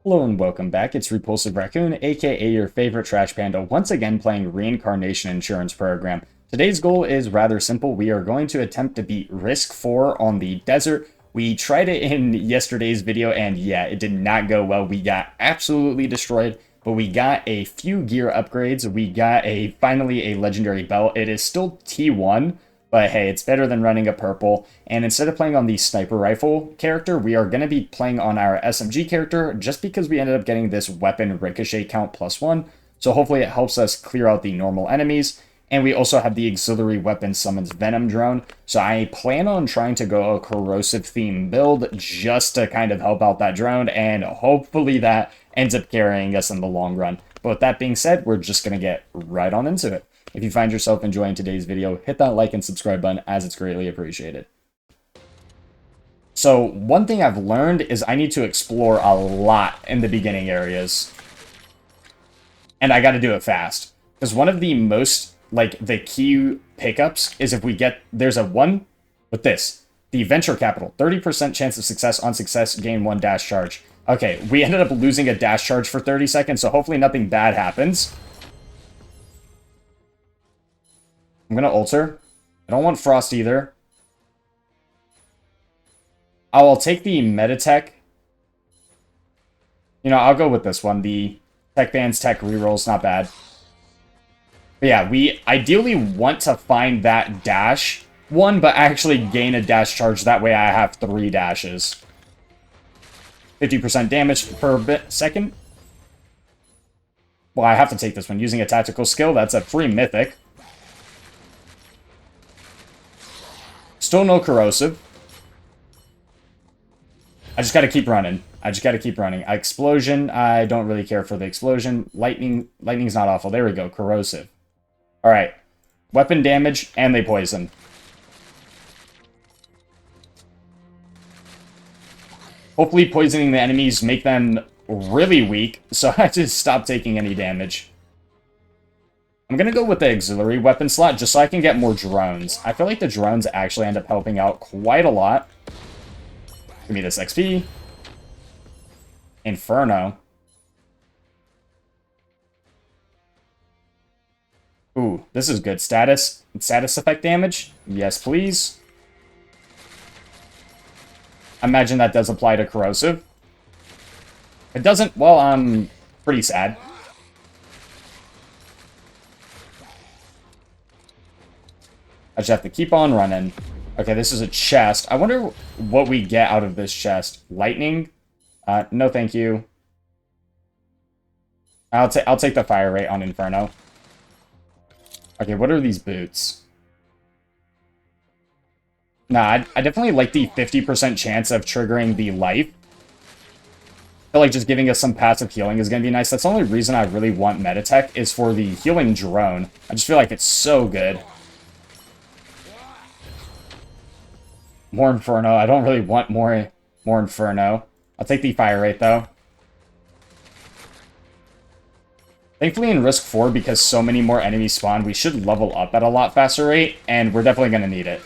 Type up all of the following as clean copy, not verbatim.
Hello and welcome back. It's Repulsive Raccoon, aka your favorite trash panda, once again playing Reincarnation Insurance Program. Today's goal is rather simple. We are going to attempt to beat Risk 4 on the desert. We tried it in yesterday's video, and yeah, it did not go well. We got absolutely destroyed, but we got a few gear upgrades. We got finally a legendary belt. It is still T1, but hey, it's better than running a purple. And instead of playing on the sniper rifle character, we are going to be playing on our SMG character just because we ended up getting this weapon ricochet count +1. So hopefully it helps us clear out the normal enemies. And we also have the auxiliary weapon summons Venom drone. So I plan on trying to go a corrosive theme build just to kind of help out that drone. And hopefully that ends up carrying us in the long run. But with that being said, we're just going to get right on into it. If you find yourself enjoying today's video, hit that like and subscribe button as it's greatly appreciated. So one thing I've learned is I need to explore a lot in the beginning areas. And I got to do it fast. Because one of the most, the key pickups is if we get, there's a one with this. The venture capital, 30% chance of success on success, gain 1 dash charge. Okay, we ended up losing a dash charge for 30 seconds, so hopefully nothing bad happens. I'm going to alter. I don't want Frost either. I'll take the Meditech. You know, I'll go with this one. The Tech Band's Tech reroll's not bad. But yeah, we ideally want to find that dash one, but actually gain a dash charge. That way I have 3 dashes. 50% damage per second. Well, I have to take this one. Using a tactical skill, that's a free Mythic. Still no corrosive. I just gotta keep running. Explosion, I don't really care for the explosion. Lightning's not awful. There we go, corrosive. Alright. Weapon damage, and they poison. Hopefully poisoning the enemies make them really weak, so I just stop taking any damage. I'm going to go with the auxiliary weapon slot just so I can get more drones. I feel like the drones actually end up helping out quite a lot. Give me this XP. Inferno. Ooh, this is good. Status effect damage? Yes, please. Imagine that does apply to corrosive. If it doesn't, well, I'm pretty sad. I just have to keep on running. Okay, this is a chest. I wonder what we get out of this chest. Lightning? No thank you. I'll take the fire rate on Inferno. Okay, what are these boots? Nah, I definitely like the 50% chance of triggering the life. I feel like just giving us some passive healing is going to be nice. That's the only reason I really want Meditech is for the healing drone. I just feel like it's so good. More Inferno. I don't really want more Inferno. I'll take the fire rate, though. Thankfully, in Risk 4, because so many more enemies spawn, we should level up at a lot faster rate, and we're definitely going to need it.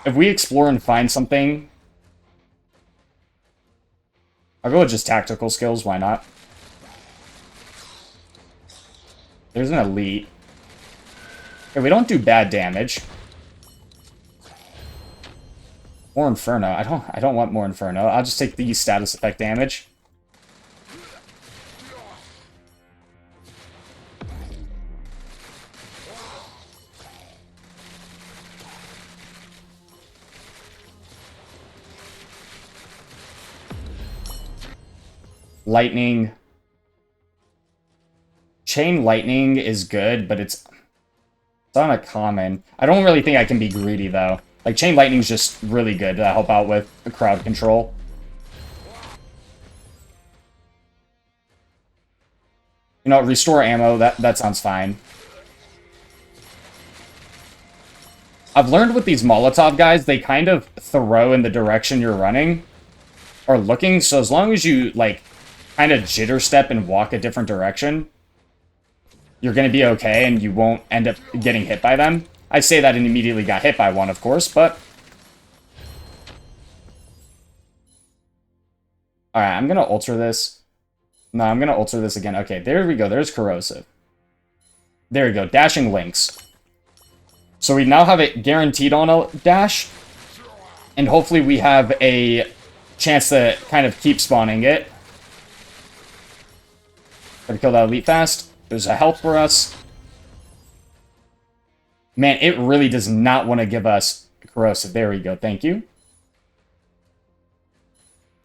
If we explore and find something, I'll go with just tactical skills. Why not? There's an elite. Okay, we don't do bad damage. More Inferno. I don't want more Inferno. I'll just take the status effect damage. Lightning. Chain Lightning is good, but it's not a common. I don't really think I can be greedy, though. Like, Chain Lightning's just really good to help out with the crowd control. You know, restore ammo, that sounds fine. I've learned with these Molotov guys, they kind of throw in the direction you're running or looking, so as long as you, kind of jitter step and walk a different direction, you're going to be okay, and you won't end up getting hit by them. I say that and immediately got hit by one, of course, but Alright, I'm gonna ultra this. No, I'm gonna ultra this again. Okay, there we go. There's corrosive. There we go. Dashing links. So we now have it guaranteed on a dash. And hopefully we have a chance to kind of keep spawning it. Gotta kill that elite fast. There's a health for us. Man, it really does not want to give us corrosive. There we go. Thank you.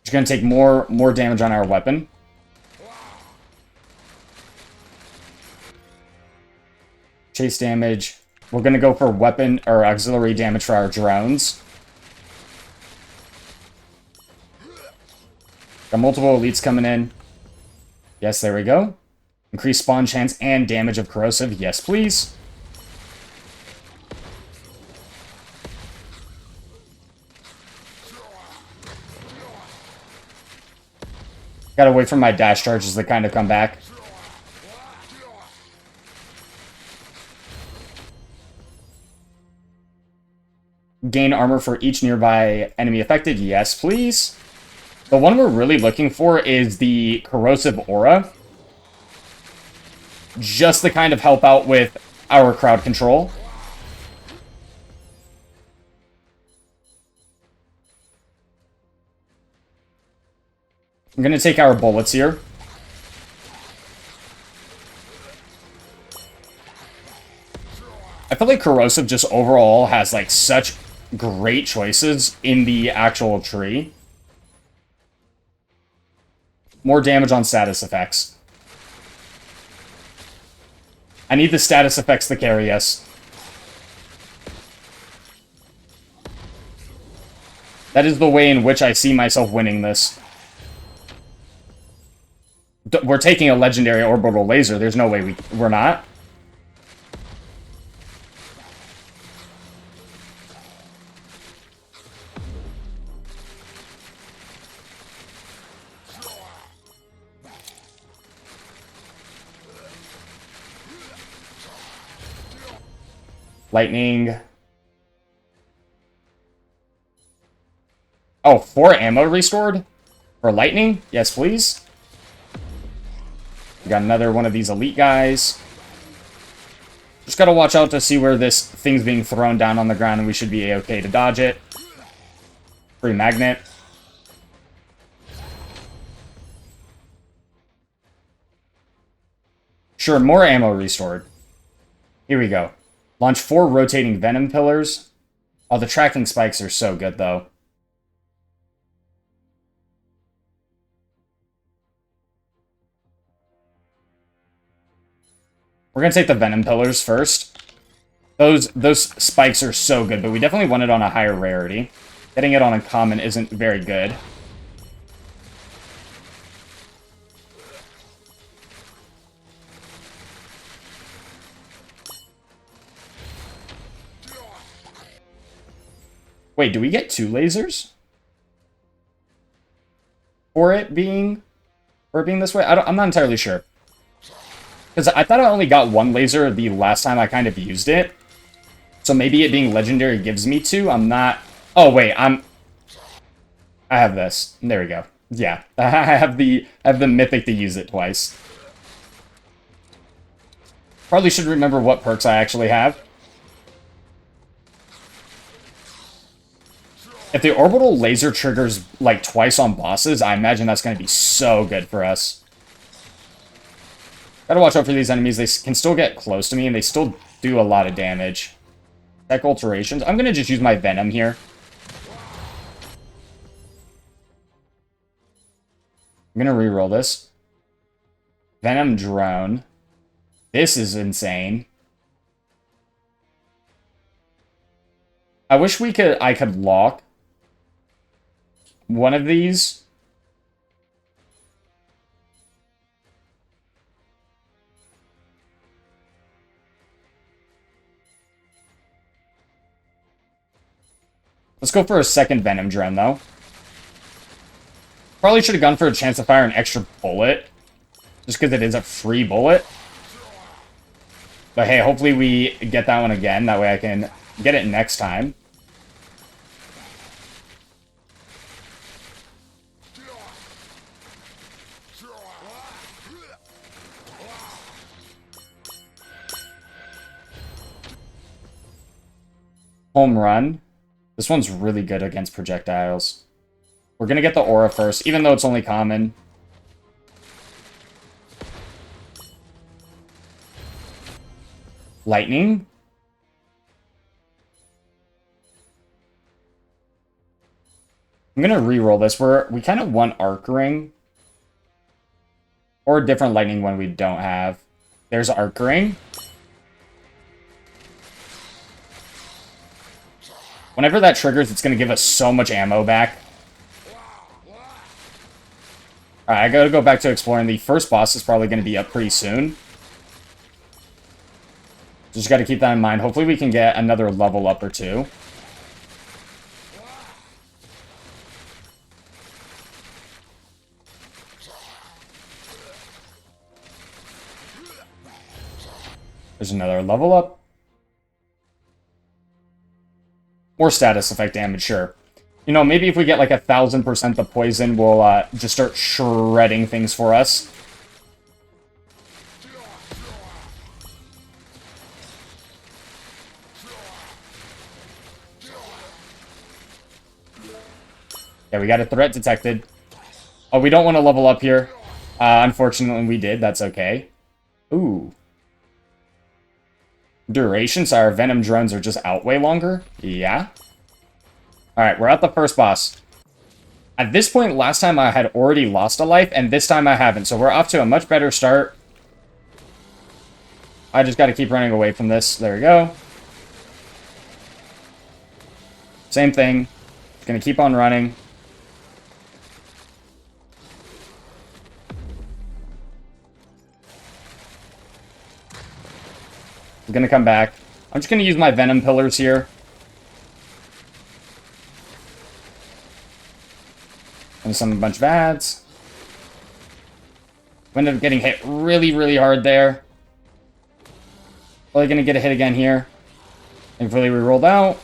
Just gonna take more damage on our weapon. Chase damage. We're gonna go for weapon or auxiliary damage for our drones. Got multiple elites coming in. Yes, there we go. Increase spawn chance and damage of corrosive. Yes, please. Gotta wait for my dash charges to kind of come back. Gain armor for each nearby enemy affected. Yes, please. The one we're really looking for is the corrosive aura. Just to kind of help out with our crowd control. I'm gonna take our bullets here. I feel like corrosive just overall has like such great choices in the actual tree. More damage on status effects. I need the status effects to carry us. That is the way in which I see myself winning this. We're taking a legendary orbital laser. There's no way we're not. Lightning. Oh, 4 ammo restored? For lightning? Yes, please. We got another one of these elite guys. Just gotta watch out to see where this thing's being thrown down on the ground, and we should be okay to dodge it. Free magnet. Sure, more ammo restored. Here we go. Launch 4 rotating venom pillars. Oh, the tracking spikes are so good, though. We're gonna take the venom pillars first. Those spikes are so good, but we definitely want it on a higher rarity. Getting it on a common isn't very good. Wait, do we get 2 lasers? For it being this way? I'm not entirely sure. Because I thought I only got 1 laser the last time I kind of used it. So maybe it being legendary gives me 2. I'm not... Oh, wait, I have this. There we go. Yeah, I have the Mythic to use it twice. Probably should remember what perks I actually have. If the orbital laser triggers, like, twice on bosses, I imagine that's going to be so good for us. Gotta watch out for these enemies. They can still get close to me, and they still do a lot of damage. Tech alterations. I'm gonna just use my venom here. I'm gonna reroll this. Venom drone. This is insane. I wish I could lock one of these. Let's go for a second Venom Drone, though. Probably should have gone for a chance to fire an extra bullet. Just because it is a free bullet. But hey, hopefully we get that one again. That way I can get it next time. Home run. This one's really good against projectiles. We're going to get the aura first, even though it's only common. Lightning. I'm going to re-roll this. We kind of want Arc Ring. Or a different lightning one we don't have. There's Arc Ring. Whenever that triggers, it's going to give us so much ammo back. Alright, I gotta go back to exploring. The first boss is probably going to be up pretty soon. Just gotta keep that in mind. Hopefully we can get another level up or two. There's another level up. More status effect damage, sure. You know, maybe if we get like 1,000% the poison, we'll just start shredding things for us. Yeah, we got a threat detected. Oh, we don't want to level up here. Unfortunately, we did. That's okay. Ooh. Duration, so our Venom drones are just out way longer. Yeah. Alright, we're at the first boss. At this point, last time I had already lost a life, and this time I haven't. So we're off to a much better start. I just got to keep running away from this. There we go. Same thing. Gonna keep on running. I'm gonna come back. I'm just gonna use my Venom Pillars here. Gonna summon a bunch of ads. We ended up getting hit really, really hard there. Probably gonna get a hit again here. Thankfully we rolled out.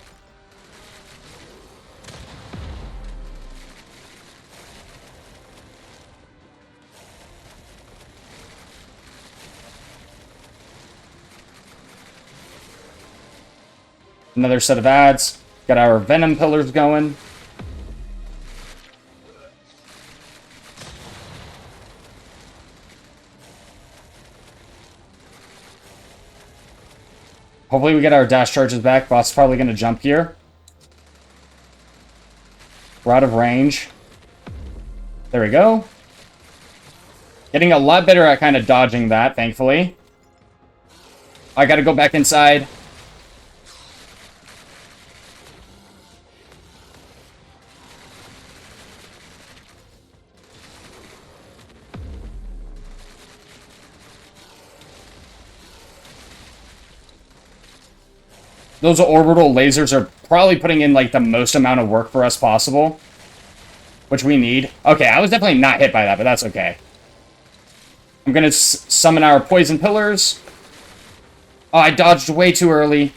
Another set of ads. Got our Venom Pillars going. Hopefully we get our dash charges back. Boss is probably going to jump here. We're out of range. There we go. Getting a lot better at kind of dodging that, thankfully. I got to go back inside. Those orbital lasers are probably putting in, like, the most amount of work for us possible. Which we need. Okay, I was definitely not hit by that, but that's okay. I'm gonna summon our Poison Pillars. Oh, I dodged way too early.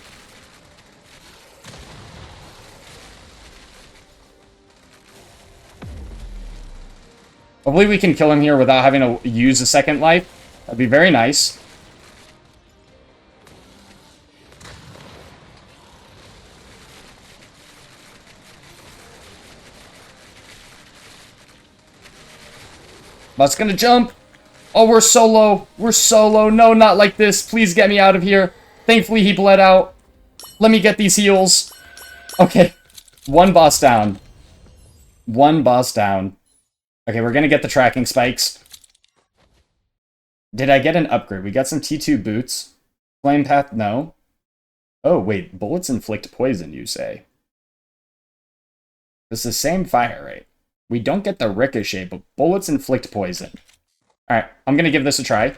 Hopefully we can kill him here without having to use a second life. That'd be very nice. Bot's gonna jump. Oh, we're so low. We're so low. No, not like this. Please get me out of here. Thankfully, he bled out. Let me get these heals. Okay. One boss down. One boss down. Okay, we're gonna get the tracking spikes. Did I get an upgrade? We got some T2 boots. Flame path, no. Oh, wait. Bullets inflict poison, you say? It's the same fire rate. We don't get the ricochet, but bullets inflict poison. Alright, I'm gonna give this a try.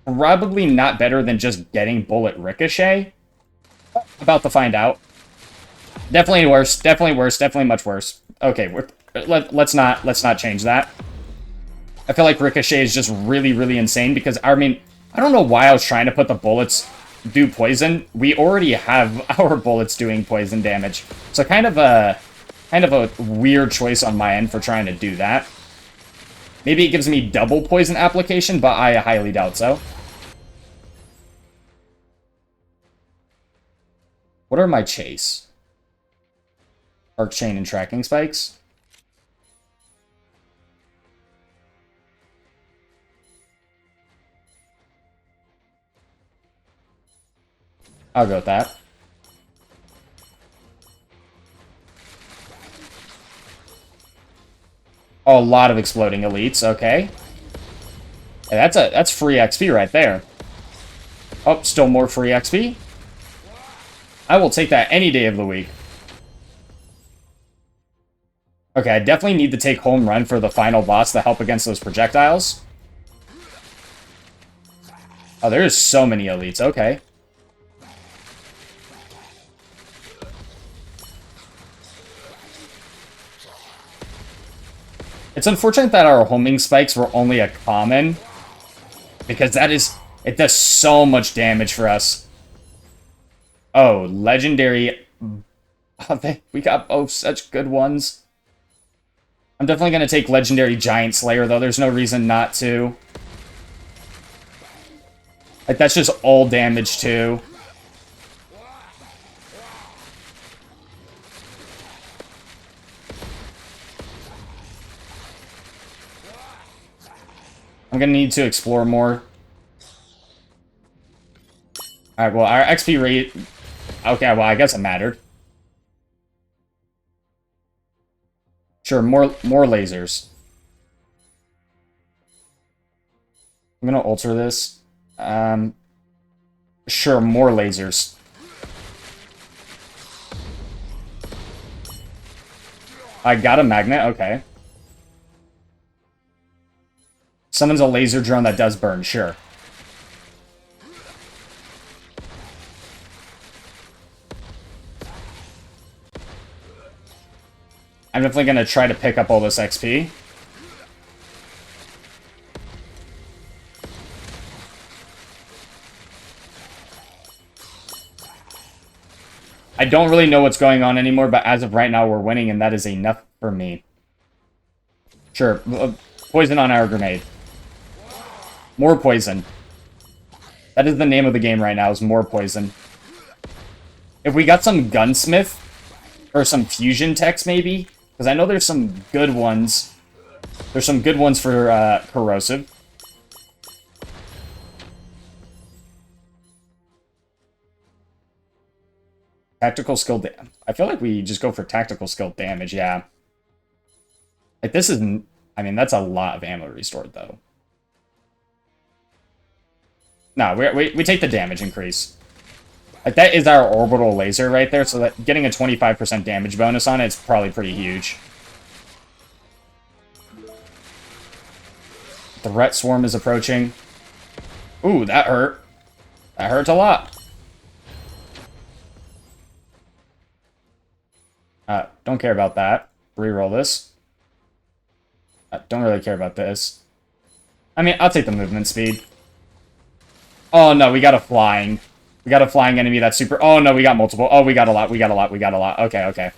Probably not better than just getting bullet ricochet. About to find out. Definitely worse, definitely much worse. Okay, let's not change that. I feel like ricochet is just really, really insane because, I mean, I don't know why I was trying to put the bullets do poison. We already have our bullets doing poison damage. So kind of a weird choice on my end for trying to do that. Maybe it gives me double poison application, but I highly doubt so. What are my chase? Arc chain and tracking spikes. I'll go with that. Oh, a lot of exploding elites. Okay. Hey, that's free XP right there. Oh, still more free XP. I will take that any day of the week. Okay, I definitely need to take home run for the final boss to help against those projectiles. Oh, there's so many elites. Okay. It's unfortunate that our homing spikes were only a common, because it does so much damage for us. Oh, legendary. Oh, we got both such good ones. I'm definitely going to take legendary Giant Slayer, though. There's no reason not to. Like, that's just all damage, too. I'm going to need to explore more. Alright, well, our XP rate... Okay, well, I guess it mattered. Sure, more lasers. I'm going to alter this. Sure, more lasers. I got a magnet, okay. Summons a laser drone that does burn, sure. I'm definitely going to try to pick up all this XP. I don't really know what's going on anymore, but as of right now, we're winning, and that is enough for me. Sure, poison on our grenade. More poison. That is the name of the game right now, is more poison. If we got some gunsmith, or some fusion techs, maybe? Because I know there's some good ones. There's some good ones for corrosive. Tactical skill I feel like we just go for tactical skill damage, yeah. Like, this isn't... I mean, that's a lot of ammo restored, though. No, we take the damage increase. Like, that is our orbital laser right there, so that getting a 25% damage bonus on it is probably pretty huge. Threat swarm is approaching. Ooh, that hurt. That hurt a lot. Don't care about that. Reroll this. Don't really care about this. I mean, I'll take the movement speed. Oh, no, we got a flying. We got a flying enemy that's super... Oh, no, we got multiple. Oh, we got a lot. We got a lot. We got a lot. Okay, okay.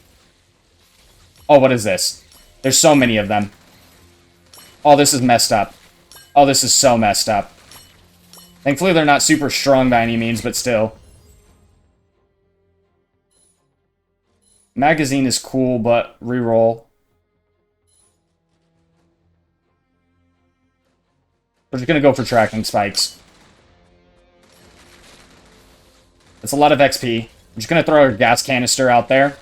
Oh, what is this? There's so many of them. Oh, this is messed up. Oh, this is so messed up. Thankfully, they're not super strong by any means, but still. Magazine is cool, but reroll. We're just going to go for tracking spikes. It's a lot of XP. I'm just going to throw a gas canister out there.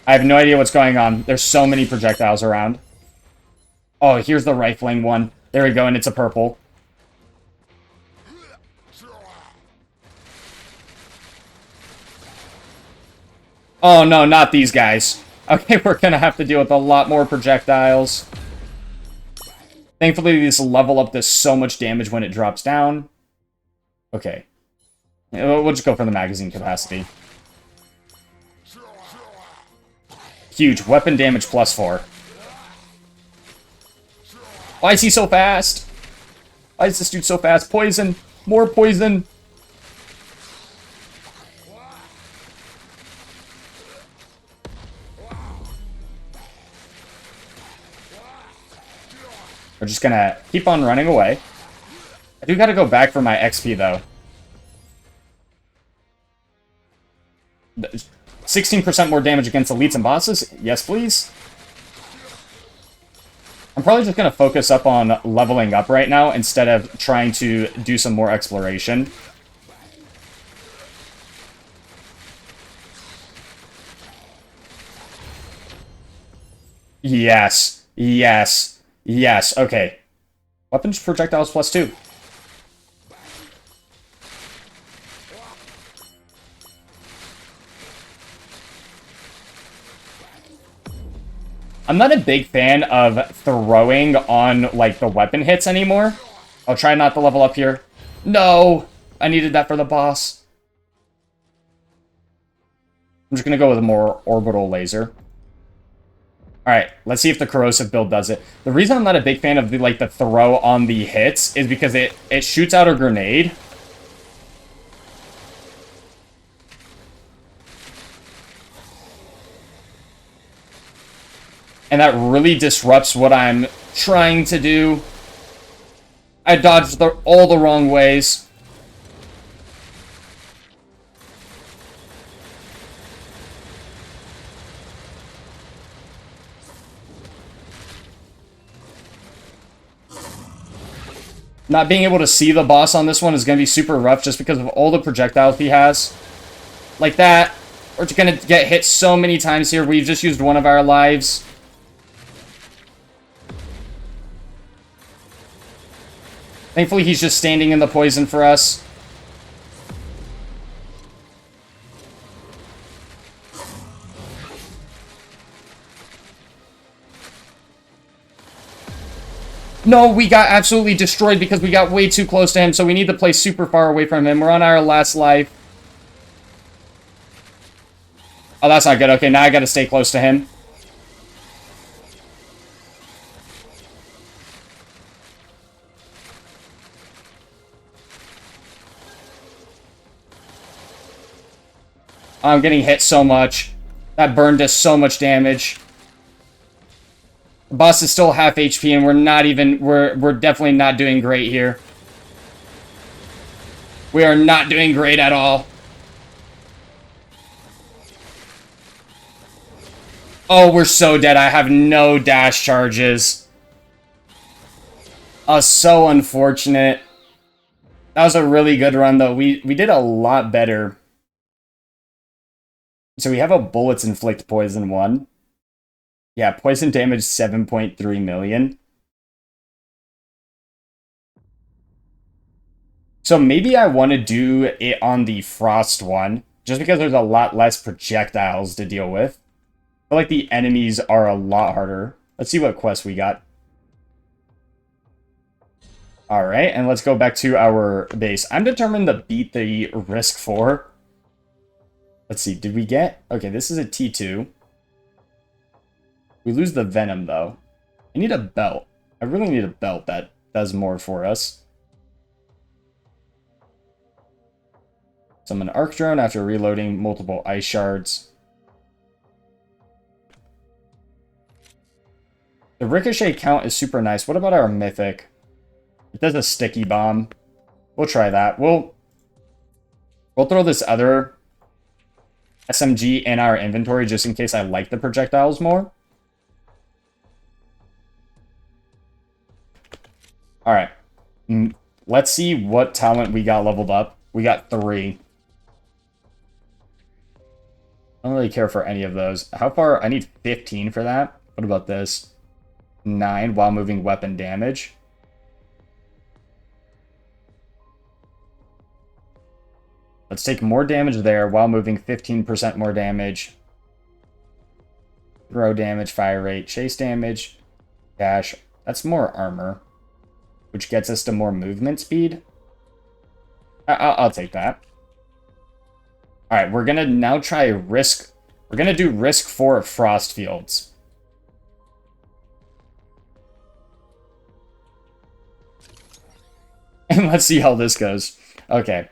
I have no idea what's going on. There's so many projectiles around. Oh, here's the rifling one. There we go, and it's a purple. Oh, no, not these guys. Okay, we're going to have to deal with a lot more projectiles. Thankfully, these level up does so much damage when it drops down. Okay. We'll just go for the magazine capacity. Huge. Weapon damage +4. Why is he so fast? Why is this dude so fast? Poison. More poison. We're just gonna keep on running away. I do gotta go back for my XP, though. 16% more damage against elites and bosses? Yes, please. I'm probably just gonna focus up on leveling up right now instead of trying to do some more exploration. Yes. Yes. Yes. Okay. Weapons projectiles +2. I'm not a big fan of throwing on, like, the weapon hits anymore. I'll try not to level up here. No! I needed that for the boss. I'm just gonna go with a more orbital laser. Alright, let's see if the corrosive build does it. The reason I'm not a big fan of, the throw on the hits is because it shoots out a grenade. And that really disrupts what I'm trying to do. I dodged all the wrong ways. Not being able to see the boss on this one is going to be super rough just because of all the projectiles he has. Like that. We're just going to get hit so many times here. We've just used one of our lives. Thankfully, he's just standing in the poison for us. No, we got absolutely destroyed because we got way too close to him, so we need to play super far away from him. We're on our last life. Oh, that's not good. Okay, now I gotta stay close to him. I'm getting hit so much. That burn does so much damage. The boss is still half HP, and we're definitely not doing great here. We are not doing great at all. Oh, we're so dead. I have no dash charges. Oh, so unfortunate. That was a really good run, though. We did a lot better. So we have a bullets inflict poison 1. Yeah, poison damage 7.3 million. So maybe I want to do it on the frost one, just because there's a lot less projectiles to deal with. I feel like the enemies are a lot harder. Let's see what quest we got. Alright, and let's go back to our base. I'm determined to beat the risk 4. Let's see, did we get... Okay, this is a T2. We lose the Venom, though. I need a belt. I really need a belt that does more for us. Summon Arc Drone after reloading multiple ice shards. The ricochet count is super nice. What about our Mythic? It does a sticky bomb. We'll try that. We'll throw this other SMG in our inventory just in case I like the projectiles more. Alright. Let's see what talent we got leveled up. We got 3. I don't really care for any of those. How far? I need 15 for that. What about this? 9 while moving weapon damage. Let's take more damage there while moving 15% more damage. Throw damage, fire rate, chase damage, dash. That's more armor, which gets us to more movement speed. I'll take that. Alright, we're gonna now try risk. We're gonna do risk 4 Frostfields. And let's see how this goes. Okay.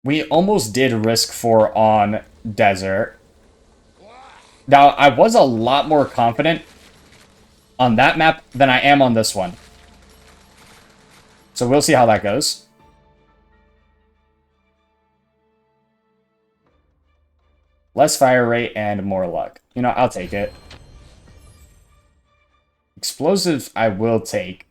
We almost did risk 4 on Desert. Now, I was a lot more confident on that map than I am on this one. So we'll see how that goes. Less fire rate and more luck. You know, I'll take it. Explosive, I will take.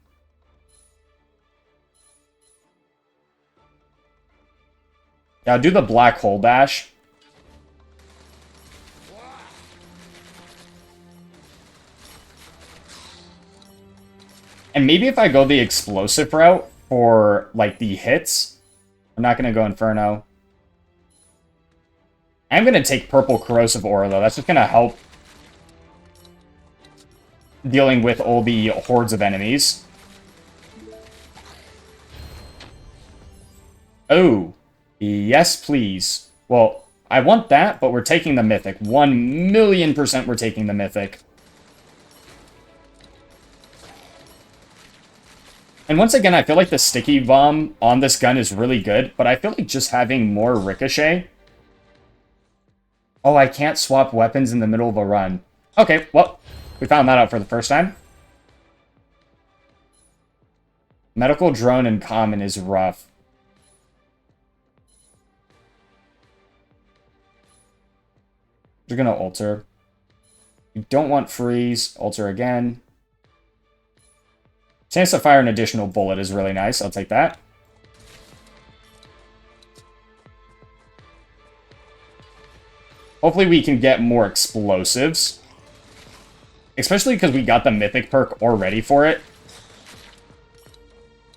Yeah, I'll do the black hole dash. And maybe if I go the explosive route for, like, the hits. I'm not going to go Inferno. I'm going to take purple corrosive aura, though. That's just going to help dealing with all the hordes of enemies. Oh, yes, please. Well, I want that, but we're taking the Mythic. 1,000,000% we're taking the Mythic. And once again, I feel like the sticky bomb on this gun is really good, but I feel like just having more ricochet. Oh, I can't swap weapons in the middle of a run. Okay, well, we found that out for the first time. Medical drone and common is rough. You're gonna alter. You don't want freeze. Alter again. Chance to fire an additional bullet is really nice. I'll take that. Hopefully we can get more explosives. Especially because we got the Mythic perk already for it.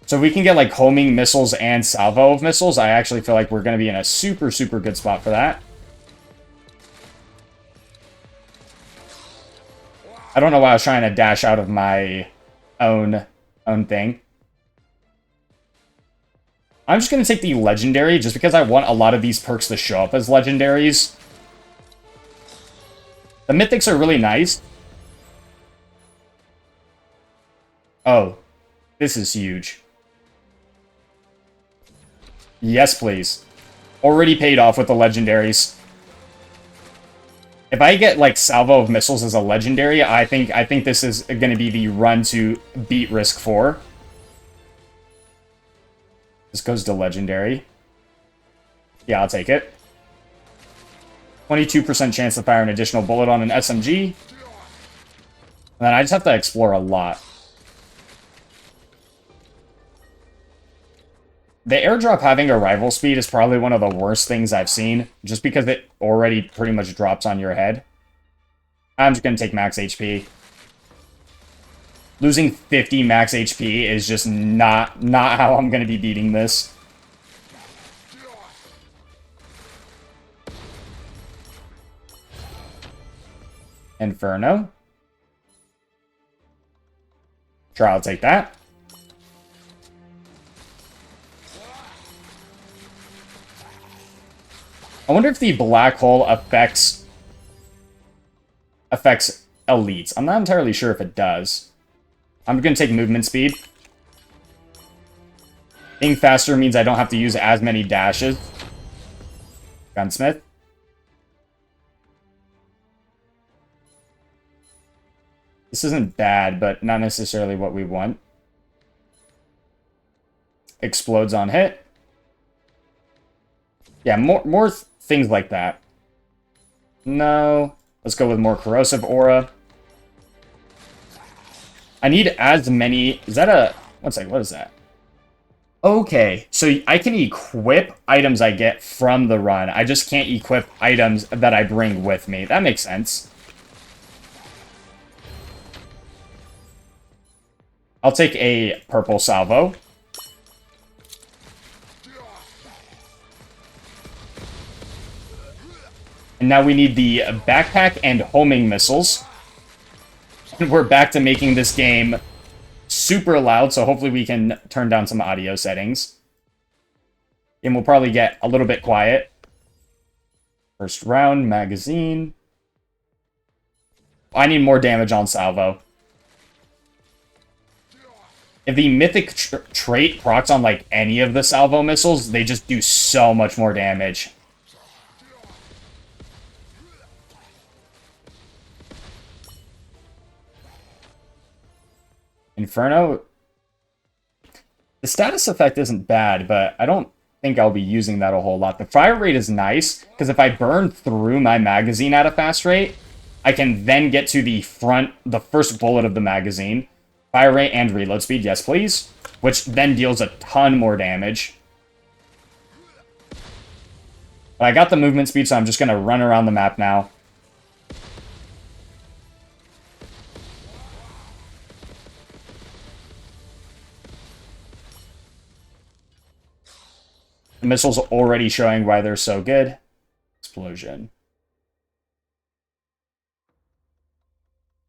So we can get like homing missiles and salvo of missiles. I actually feel like we're going to be in a super, super good spot for that. I don't know why I was trying to dash out of my own thing. I'm just going to take the legendary just because I want a lot of these perks to show up as legendaries. The mythics are really nice. Oh, this is huge. Yes, please. Already paid off with the legendaries. If I get, like, salvo of missiles as a legendary, I think this is going to be the run to beat Risk 4. This goes to legendary. Yeah, I'll take it. 22% chance to fire an additional bullet on an SMG. And then I just have to explore a lot. The airdrop having arrival speed is probably one of the worst things I've seen, just because it already pretty much drops on your head. I'm just going to take max HP. Losing 50 max HP is just not how I'm going to be beating this. Inferno. Sure, I'll take that. I wonder if the black hole affects elites. I'm not entirely sure if it does. I'm going to take movement speed. Being faster means I don't have to use as many dashes. Gunsmith. This isn't bad, but not necessarily what we want. Explodes on hit. Yeah, more things like that. No. Let's go with more corrosive aura. I need as many... Is that a... One second, what is that? Okay, so I can equip items I get from the run. I just can't equip items that I bring with me. That makes sense. I'll take a purple salvo. And now we need the backpack and homing missiles. And we're back to making this game super loud, so hopefully we can turn down some audio settings. And we'll probably get a little bit quiet. First round, magazine. I need more damage on salvo. If the mythic trait procs on like any of the salvo missiles, they just do so much more damage. Inferno. The status effect isn't bad, but I don't think I'll be using that a whole lot. The fire rate is nice, because if I burn through my magazine at a fast rate, I can then get to the first bullet of the magazine. Fire rate and reload speed, yes please. Which then deals a ton more damage. But I got the movement speed, so I'm just going to run around the map now. The missile's already showing why they're so good. Explosion.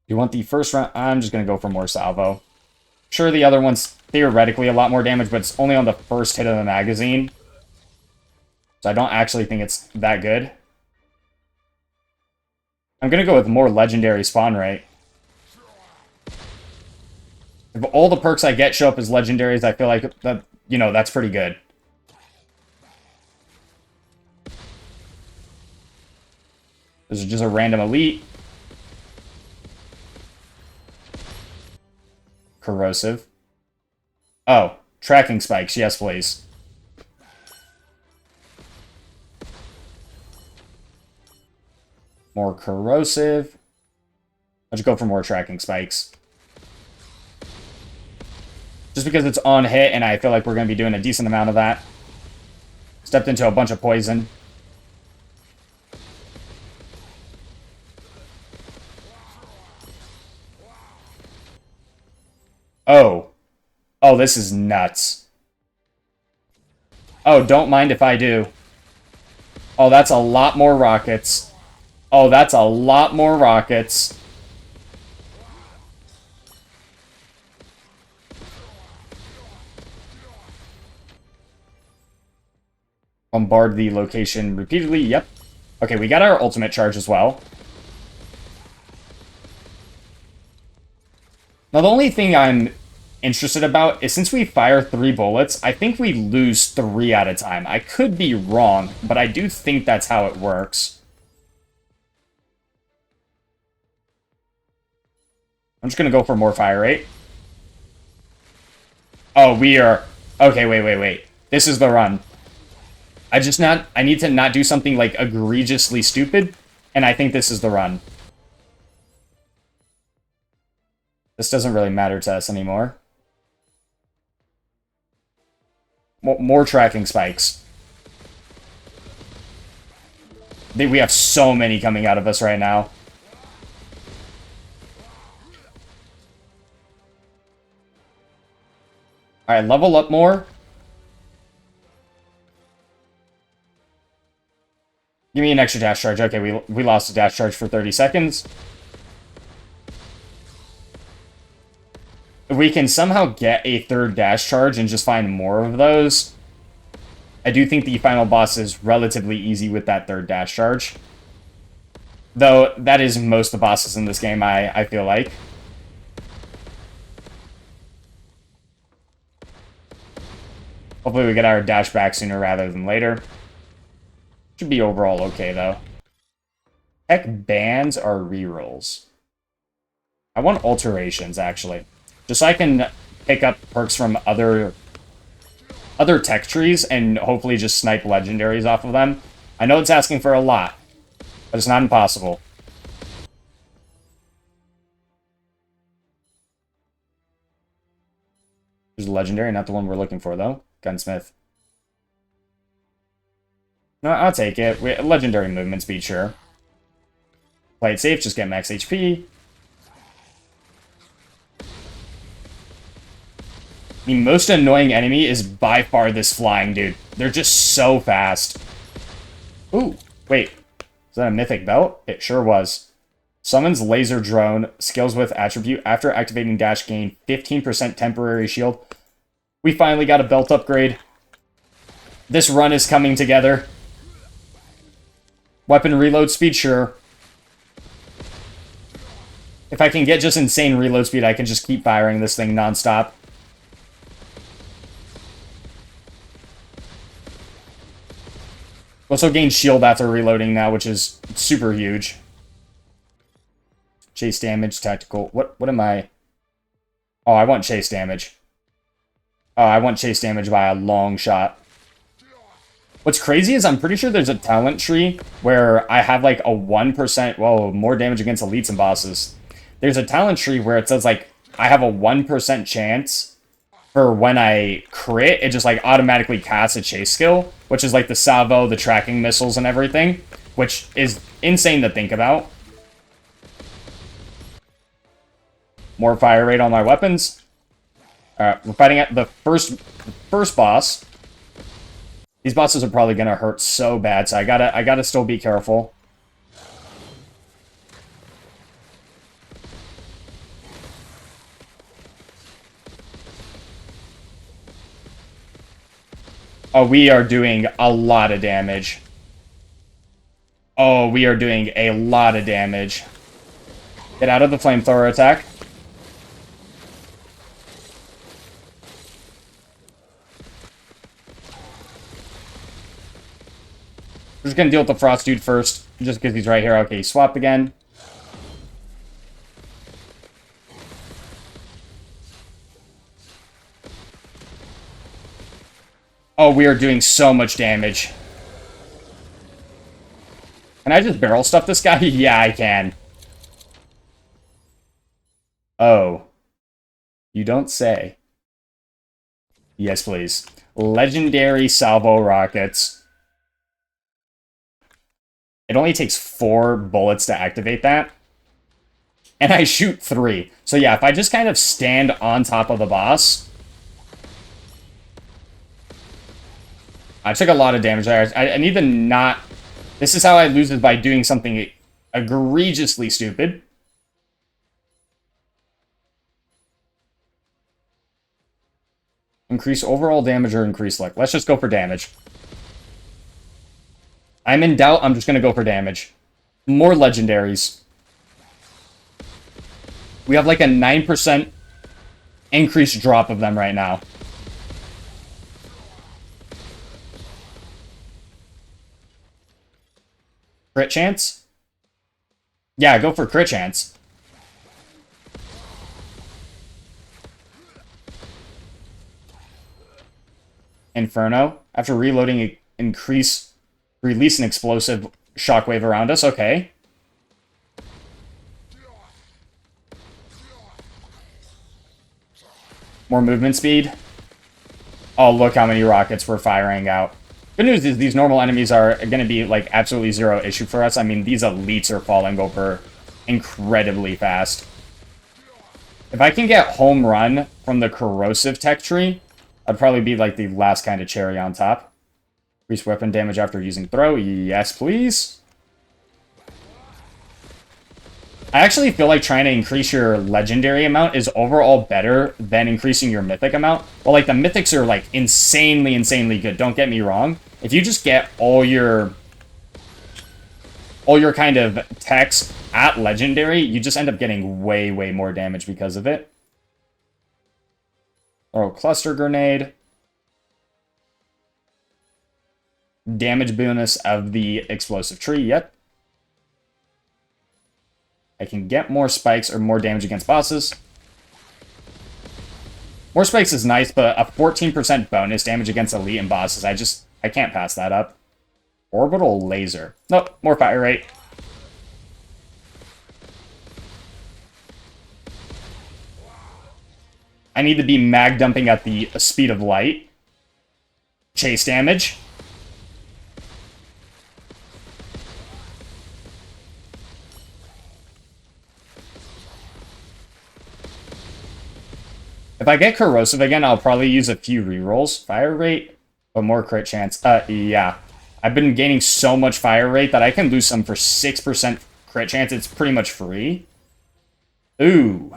You want the first round? I'm just going to go for more salvo. Sure, the other one's theoretically a lot more damage, but it's only on the first hit of the magazine. So I don't actually think it's that good. I'm going to go with more legendary spawn rate. If all the perks I get show up as legendaries, I feel like that, you know, that's pretty good. This is just a random elite. Corrosive. Oh, tracking spikes. Yes, please. More corrosive. Let's go for more tracking spikes. Just because it's on hit, and I feel like we're going to be doing a decent amount of that. Stepped into a bunch of poison. Oh. Oh, this is nuts. Oh, don't mind if I do. Oh, that's a lot more rockets. Oh, that's a lot more rockets. Bombard the location repeatedly. Yep. Okay, we got our ultimate charge as well. Now, the only thing I'm interested about is since we fire 3 bullets, I think we lose 3 at a time. I could be wrong, but I do think that's how it works. I'm just going to go for more fire rate. Oh, we are... Okay, wait. This is the run. I need to not do something, like, egregiously stupid, and I think this is the run. This doesn't really matter to us anymore. More tracking spikes. We have so many coming out of us right now. Alright, level up more. Give me an extra dash charge. Okay, we lost a dash charge for 30 seconds. If we can somehow get a 3rd dash charge and just find more of those, I do think the final boss is relatively easy with that 3rd dash charge. Though, that is most of the bosses in this game, I feel like. Hopefully we get our dash back sooner rather than later. Should be overall okay, though. Heck, bans are rerolls. I want alterations, actually. Just so I can pick up perks from other tech trees and hopefully just snipe legendaries off of them. I know it's asking for a lot, but it's not impossible. There's a legendary, not the one we're looking for, though. Gunsmith. No, I'll take it. Legendary movement speed, sure. Play it safe, just get max HP. The most annoying enemy is by far this flying dude. They're just so fast. Ooh, wait. Is that a mythic belt? It sure was. Summons laser drone. Skills with attribute. After activating dash, gain 15% temporary shield. We finally got a belt upgrade. This run is coming together. Weapon reload speed, sure. If I can get just insane reload speed, I can just keep firing this thing nonstop. Also gain shield after reloading now, which is super huge. Chase damage, tactical. What am I? Oh, I want chase damage. Oh, I want chase damage by a long shot. What's crazy is I'm pretty sure there's a talent tree where I have like a 1%, whoa, more damage against elites and bosses. There's a talent tree where it says like I have a 1% chance for when I crit, it just like automatically casts a chase skill, which is like the salvo, the tracking missiles and everything, which is insane to think about. More fire rate on my weapons. Alright, we're fighting at the first boss. These bosses are probably gonna hurt so bad, so I gotta still be careful. Oh, we are doing a lot of damage. Oh, we are doing a lot of damage. Get out of the flamethrower attack. We're just gonna deal with the frost dude first, just because he's right here. Okay, he swapped again. Oh, we are doing so much damage. Can I just barrel stuff this guy? Yeah, I can. Oh. You don't say. Yes, please. Legendary salvo rockets. It only takes 4 bullets to activate that. And I shoot 3. So yeah, if I just kind of stand on top of the boss... I took a lot of damage there. I need to not... This is how I lose, is by doing something egregiously stupid. Increase overall damage or increase luck. Let's just go for damage. I'm in doubt. I'm just going to go for damage. More legendaries. We have like a 9% increased drop of them right now. Crit chance? Yeah, go for crit chance. Inferno. After reloading, release an explosive shockwave around us. Okay. More movement speed. Oh, look how many rockets we're firing out. Good news is these normal enemies are going to be, like, absolutely zero issue for us. I mean, these elites are falling over incredibly fast. If I can get home run from the corrosive tech tree, I'd probably be, like, the last kind of cherry on top. Increase weapon damage after using throw. Yes, please. I actually feel like trying to increase your legendary amount is overall better than increasing your mythic amount. Well, like, the mythics are, like, insanely good. Don't get me wrong. If you just get all your kind of techs at legendary, you just end up getting way more damage because of it. Oh, cluster grenade. Damage bonus of the explosive tree. Yep. I can get more spikes or more damage against bosses. More spikes is nice, but a 14% bonus damage against elite and bosses, I can't pass that up. Orbital laser. Nope, more fire rate. I need to be mag dumping at the speed of light. Chase damage. If I get corrosive again, I'll probably use a few rerolls. Fire rate, but more crit chance. Yeah. I've been gaining so much fire rate that I can lose some for 6% crit chance. It's pretty much free. Ooh.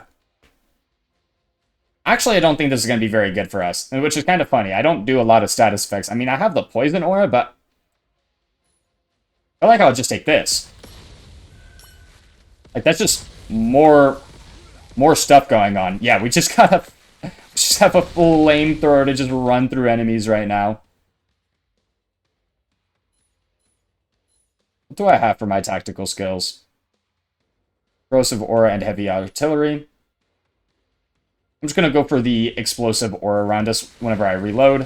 Actually, I don't think this is going to be very good for us, which is kind of funny. I don't do a lot of status effects. I mean, I have the poison aura, but I feel like I'll just take this. Like, that's just more stuff going on. Yeah, we just gotta just have a full flamethrower to just run through enemies right now. What do I have for my tactical skills? Corrosive aura and heavy artillery. I'm just going to go for the explosive aura around us whenever I reload.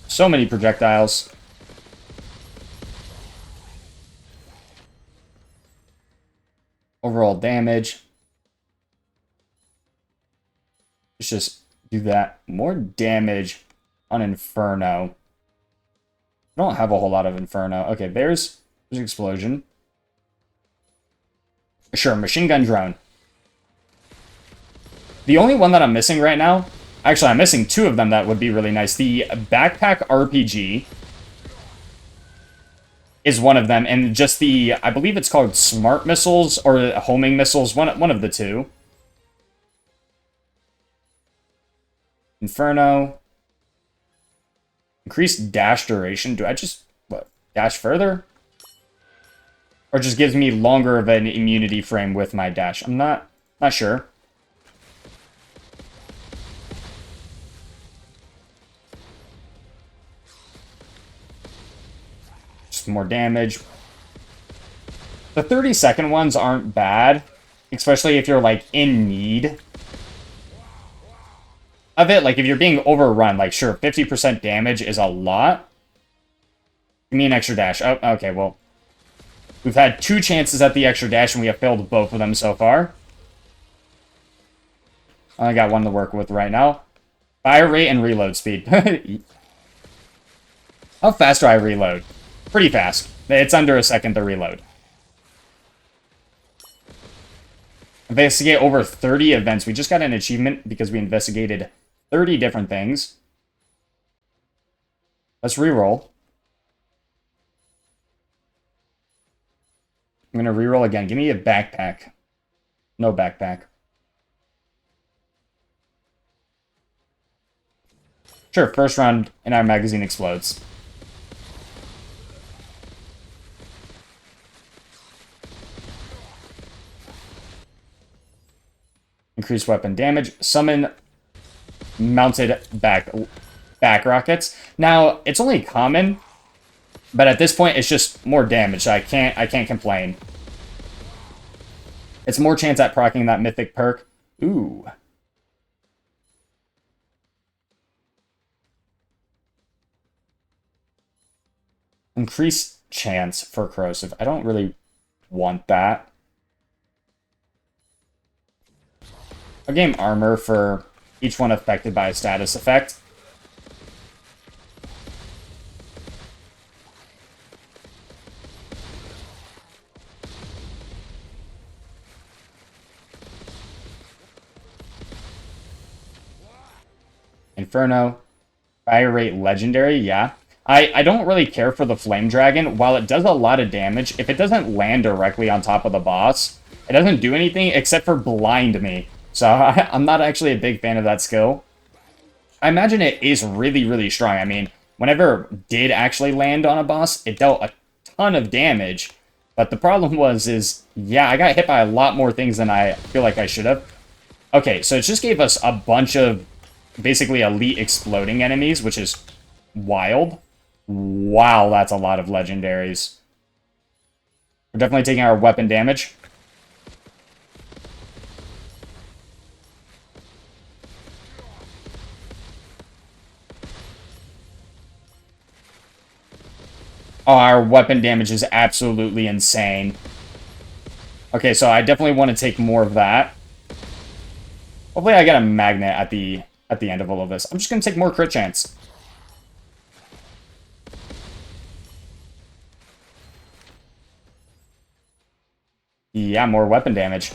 So many projectiles. Overall damage. Let's just do that. More damage on Inferno. I don't have a whole lot of Inferno. Okay, there's explosion. Sure, machine gun drone. The only one that I'm missing right now, actually I'm missing two of them that would be really nice. The backpack RPG is one of them, and just the, I believe it's called smart missiles or homing missiles, one of the two. Inferno. Increased dash duration. Do I just, what, dash further? Or just gives me longer of an immunity frame with my dash? I'm not sure. Just more damage. The 30-second ones aren't bad, especially if you're, like, in need of it. Like, if you're being overrun, like, sure, 50% damage is a lot. Give me an extra dash. Oh, okay, well, we've had 2 chances at the extra dash, and we have failed both of them so far. I got one to work with right now. Fire rate and reload speed. How fast do I reload? Pretty fast. It's under a second to reload. Investigate over 30 events. We just got an achievement because we investigated 30 different things. Let's reroll. I'm going to reroll again. Give me a backpack. No backpack. Sure, first round and our magazine explodes. Increased weapon damage. Summon mounted back rockets. Now, it's only common, but at this point, it's just more damage. So I can't complain. It's more chance at proccing that Mythic perk. Ooh. Increased chance for corrosive. I don't really want that. I'll gain armor for each one affected by a status effect. Inferno. Fire rate legendary, yeah. I don't really care for the Flame Dragon. While it does a lot of damage, if it doesn't land directly on top of the boss, it doesn't do anything except for blind me. So I'm not actually a big fan of that skill. I imagine it is really, really strong. I mean, whenever it did actually land on a boss, it dealt a ton of damage. But the problem was, yeah, I got hit by a lot more things than I feel like I should have. Okay, so it just gave us a bunch of basically elite exploding enemies, which is wild. Wow, that's a lot of legendaries. We're definitely taking our weapon damage. Oh, our weapon damage is absolutely insane. Okay, so I definitely want to take more of that. Hopefully I get a magnet at the end of all of this. I'm just going to take more crit chance. Yeah, more weapon damage.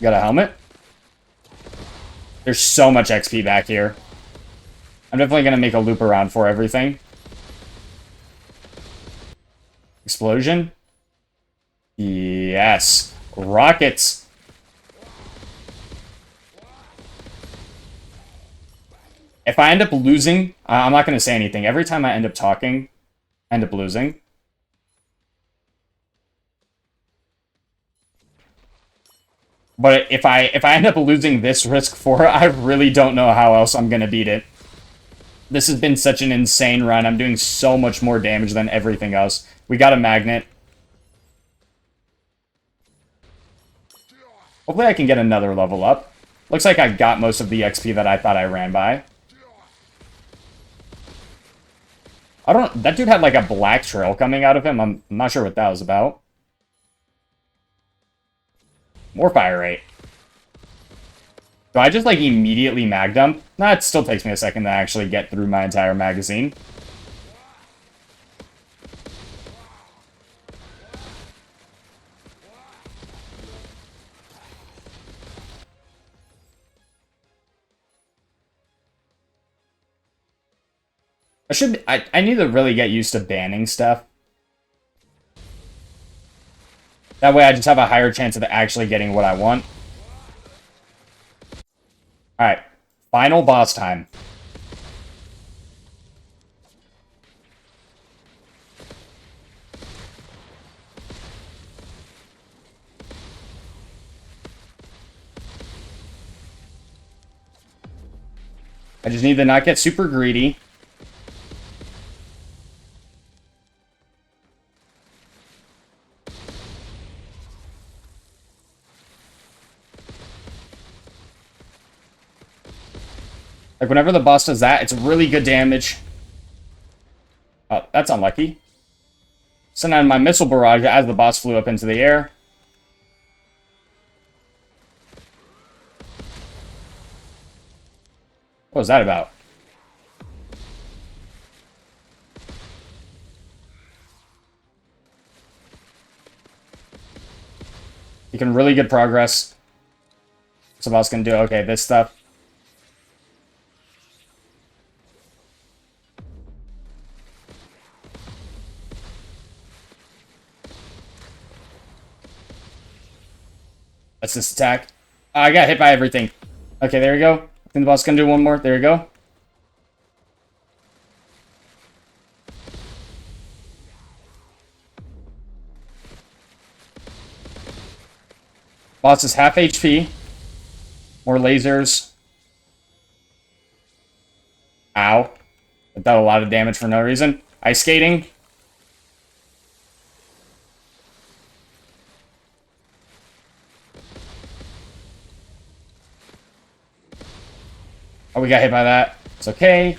Got a helmet? There's so much XP back here. I'm definitely going to make a loop around for everything. Explosion? Yes. Rockets. If I end up losing, I'm not going to say anything. Every time I end up talking, I end up losing. But if I end up losing this Risk 4, I really don't know how else I'm going to beat it. This has been such an insane run. I'm doing so much more damage than everything else. We got a magnet. Hopefully I can get another level up. Looks like I got most of the XP that I thought I ran by. That dude had like a black trail coming out of him. I'm not sure what that was about. More fire rate. Do I just like immediately mag dump? Nah, it still takes me a second to actually get through my entire magazine. I need to really get used to banning stuff. That way I just have a higher chance of actually getting what I want. Alright, final boss time. I just need to not get super greedy. Like, whenever the boss does that, it's really good damage. Oh, that's unlucky. Sent out my missile barrage as the boss flew up into the air. What was that about? Making really good progress. What's the boss gonna do? Okay, this stuff. That's this attack. Oh, I got hit by everything. Okay, there we go. I think the boss is gonna do one more. There we go. Boss is half HP. More lasers. Ow. That dealt a lot of damage for no reason. Ice skating. Oh, we got hit by that. It's okay.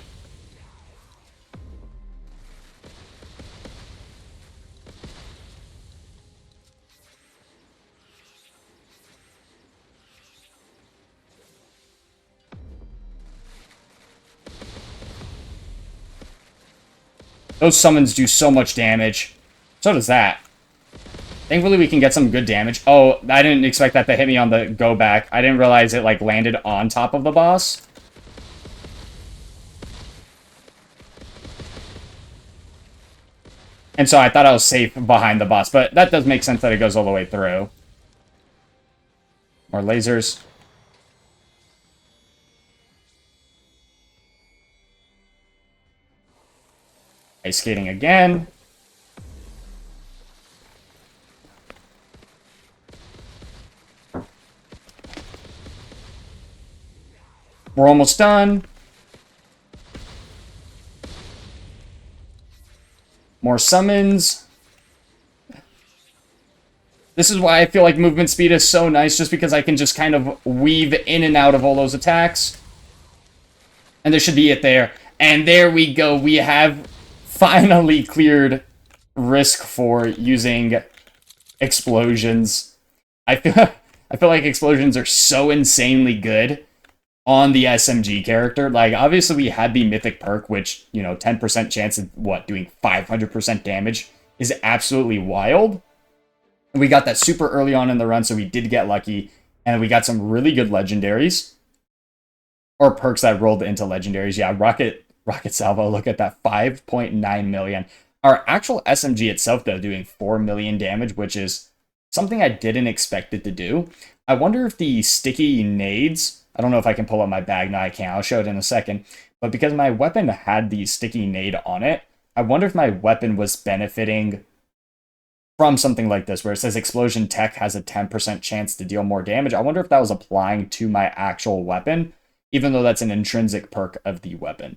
Those summons do so much damage. So does that. Thankfully, we can get some good damage. Oh, I didn't expect that to hit me on the go back. I didn't realize it, like, landed on top of the boss. And so I thought I was safe behind the boss, but that does make sense that it goes all the way through. More lasers. Ice skating again. We're almost done. More summons. This is why I feel like movement speed is so nice, just because I can just kind of weave in and out of all those attacks. And there should be it there. And there we go. We have finally cleared Risk 4 using explosions. I feel like explosions are so insanely good on the SMG character. Like, obviously we had the Mythic perk, which, you know, 10% chance of, doing 500% damage is absolutely wild. And we got that super early on in the run, so we did get lucky. And we got some really good legendaries. Or perks that rolled into legendaries. Yeah, Rocket Salvo, look at that, 5.9 million. Our actual SMG itself, though, doing 4 million damage, which is something I didn't expect it to do. I wonder if the sticky nades, I don't know if I can pull up my bag. No, I can't. I'll show it in a second. But because my weapon had the sticky nade on it, I wonder if my weapon was benefiting from something like this, where it says Explosion Tech has a 10% chance to deal more damage. I wonder if that was applying to my actual weapon, even though that's an intrinsic perk of the weapon.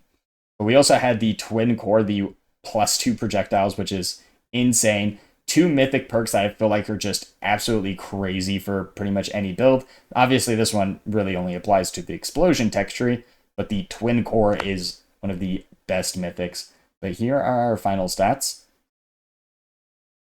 But we also had the Twin Core, the +2 projectiles, which is insane. 2 mythic perks that I feel like are just absolutely crazy for pretty much any build. Obviously, this one really only applies to the Explosion Tech tree, but the Twin Core is one of the best mythics. But here are our final stats.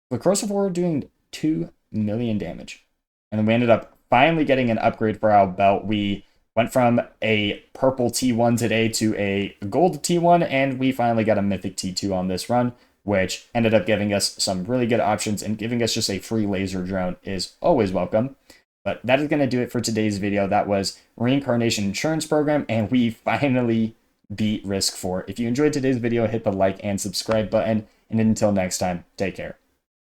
The Corrosive Ore doing 2 million damage. And then we ended up finally getting an upgrade for our belt. We went from a purple T1 today to a gold T1, and we finally got a mythic T2 on this run, which ended up giving us some really good options, and giving us just a free laser drone is always welcome. But that is going to do it for today's video. That was Reincarnation Insurance Program, and we finally beat Risk 4. If you enjoyed today's video, hit the like and subscribe button, and until next time, take care.